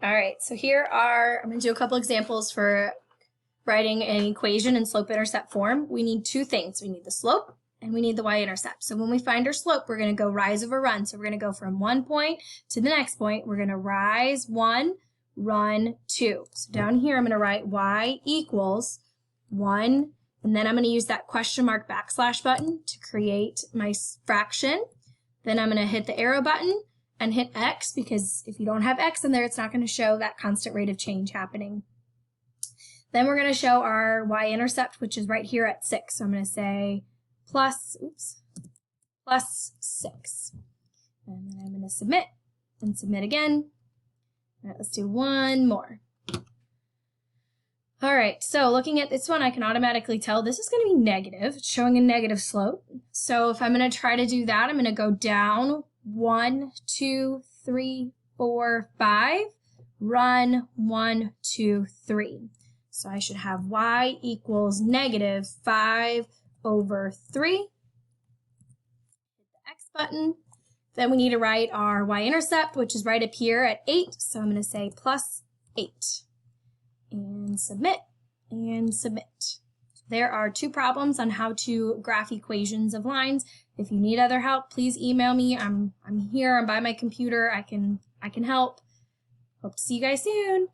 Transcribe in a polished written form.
All right, so I'm going to do a couple examples for writing an equation in slope-intercept form. We need two things. We need the slope and we need the y-intercept. So when we find our slope, we're going to go rise over run. So we're going to go from one point to the next point. We're going to rise 1, run 2. So down here, I'm going to write y equals 1, and then I'm going to use that question mark backslash button to create my fraction. Then I'm going to hit the arrow button and hit X, because if you don't have X in there, it's not going to show that constant rate of change happening. Then we're going to show our y-intercept, which is right here at 6. So I'm going to say plus 6. And then I'm going to submit and submit again. All right, let's do one more. All right, so looking at this one, I can automatically tell this is going to be negative. It's showing a negative slope. So if I'm going to try to do that, I'm going to go down 1, 2, 3, 4, 5, run 1, 2, 3. So I should have y equals negative 5 over 3. Hit the X button. Then we need to write our y-intercept, which is right up here at 8. So I'm going to say plus 8. And submit, and submit. There are 2 problems on how to graph equations of lines. If you need other help, please email me. I'm here, I'm by my computer. I can help. Hope to see you guys soon.